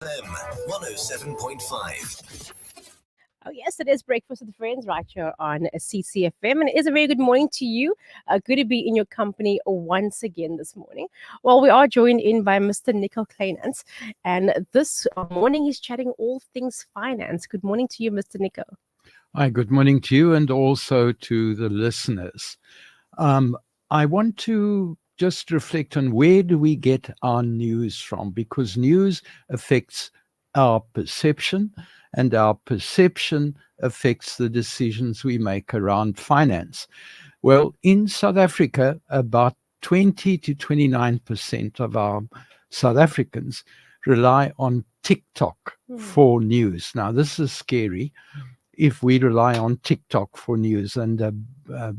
FM 107.5. Oh, yes, it is Breakfast with Friends right here on CCFM. And it is a very good morning to you. Good to be in your company once again this morning. Well, we are joined in by Mr. Nico Kleynhans. And this morning he's chatting all things finance. Good morning to you, Mr. Nico. Hi, good morning to you and also to the listeners. I want to just reflect on where do we get our news from, because news affects our perception, and our perception affects the decisions we make around finance. Well, in South Africa, about 20 to 29% of our South Africans rely on TikTok for news. Now, this is scary if we rely on TikTok for news. And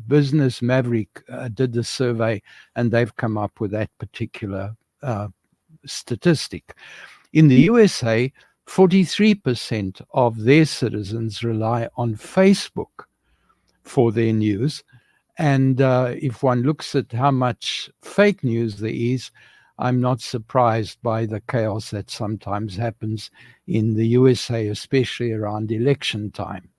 Business Maverick did the survey, and they've come up with that particular statistic. In the USA, 43% of their citizens rely on Facebook for their news. And if one looks at how much fake news there is, I'm not surprised by the chaos that sometimes happens in the USA, especially around election time.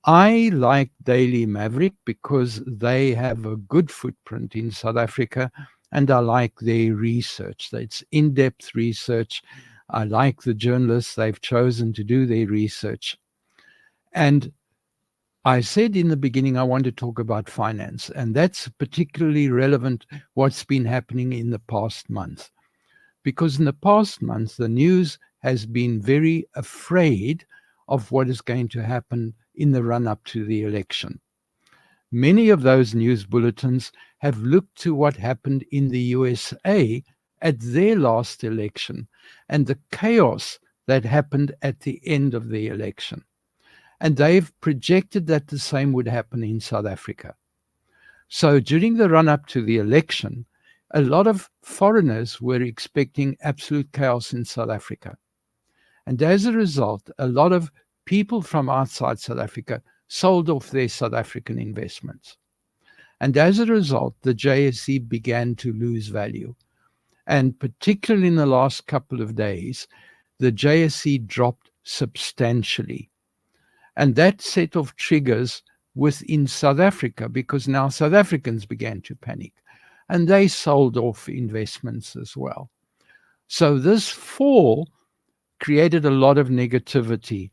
I like Daily Maverick because they have a good footprint in South Africa, and I like their research. It's in-depth research. I like the journalists they've chosen to do their research. And I said in the beginning I want to talk about finance, and that's particularly relevant what's been happening in the past month. Because in the past month, the news has been very afraid of what is going to happen in the run-up to the election. Many of those news bulletins have looked to what happened in the USA at their last election and the chaos that happened at the end of the election. And they've projected that the same would happen in South Africa. So during the run-up to the election, a lot of foreigners were expecting absolute chaos in South Africa. And as a result, a lot of people from outside South Africa sold off their South African investments. And as a result, the JSE began to lose value. And particularly in the last couple of days, the JSE dropped substantially. And that set off triggers within South Africa, because now South Africans began to panic and they sold off investments as well. So this fall created a lot of negativity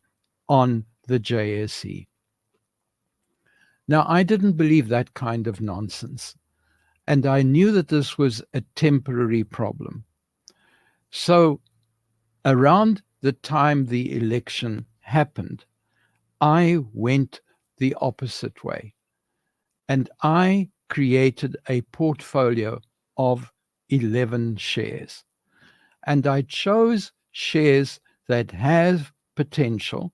on the JSE. Now, I didn't believe that kind of nonsense, and I knew that this was a temporary problem. So around the time the election happened, I went the opposite way, and I created a portfolio of 11 shares. And I chose shares that have potential,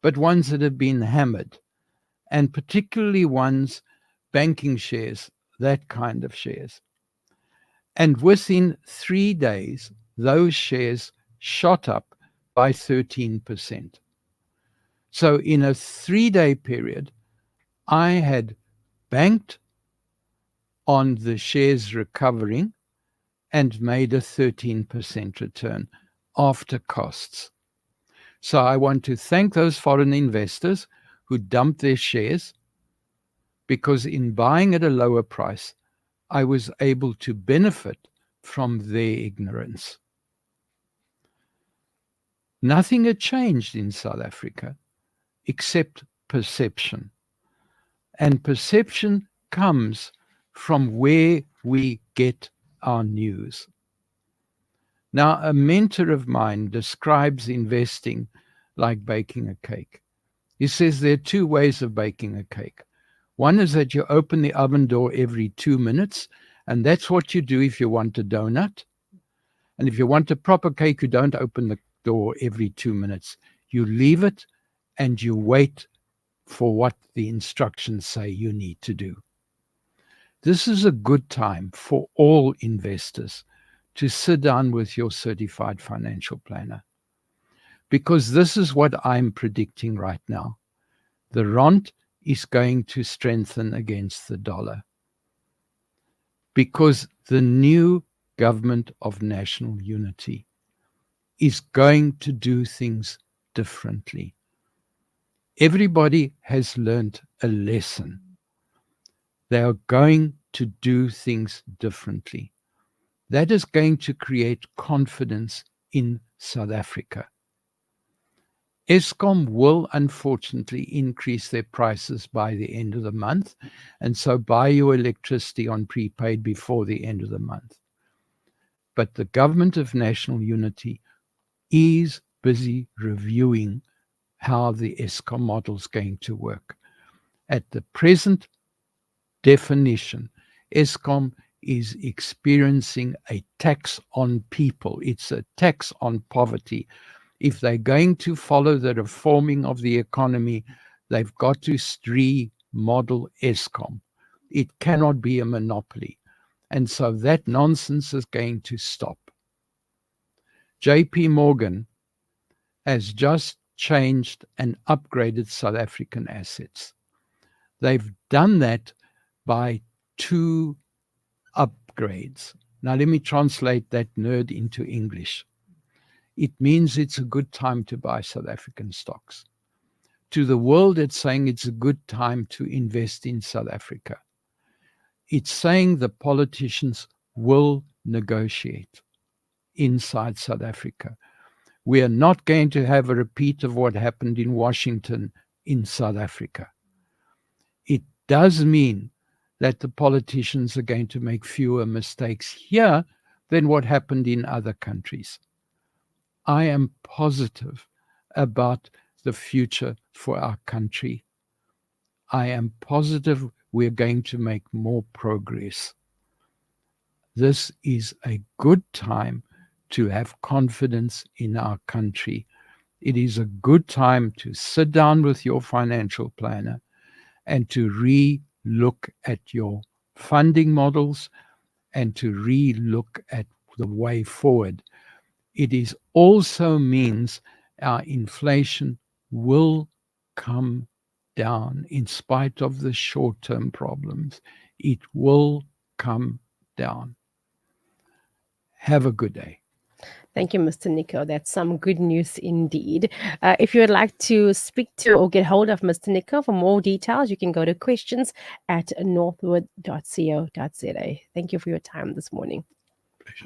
but ones that have been hammered, and particularly ones, banking shares, that kind of shares. And within 3 days, those shares shot up by 13%. So in a 3-day period, I had banked on the shares recovering and made a 13% return after costs. So I want to thank those foreign investors who dumped their shares, because in buying at a lower price, I was able to benefit from their ignorance. Nothing had changed in South Africa except perception. And perception comes from where we get our news. Now, a mentor of mine describes investing like baking a cake. He says there are 2 ways of baking a cake. One is that you open the oven door every 2 minutes, and that's what you do if you want a donut. And if you want a proper cake, you don't open the door every 2 minutes. You leave it and you wait for what the instructions say you need to do. This is a good time for all investors to sit down with your certified financial planner, because this is what I'm predicting right now. The rand is going to strengthen against the dollar because the new government of national unity is going to do things differently. Everybody has learned a lesson. They are going to do things differently. That is going to create confidence in South Africa. Eskom will unfortunately increase their prices by the end of the month, and so buy your electricity on prepaid before the end of the month. But the Government of National Unity is busy reviewing how the Eskom model is going to work. At the present definition, Eskom is experiencing a tax on people. It's a tax on poverty. If they're going to follow the reforming of the economy, they've got to remodel Eskom. It cannot be a monopoly. And so that nonsense is going to stop. JP Morgan has just changed and upgraded South African assets. They've done that by 2 upgrades. Now let me translate that nerd into English. It means it's a good time to buy South African stocks. To the world, it's saying it's a good time to invest in South Africa. It's saying the politicians will negotiate inside South Africa. We are not going to have a repeat of what happened in Washington in South Africa. It does mean that the politicians are going to make fewer mistakes here than what happened in other countries. I am positive about the future for our country. I am positive we're going to make more progress. This is a good time to have confidence in our country. It is a good time to sit down with your financial planner and to re-look at your funding models and to re-look at the way forward. It also means our inflation will come down in spite of the short-term problems. It will come down. Have a good day. Thank you, Mr. Nico. That's some good news indeed. If you would like to speak to or get hold of Mr. Nico for more details, you can go to questions@northwood.co.za. Thank you for your time this morning. Pleasure.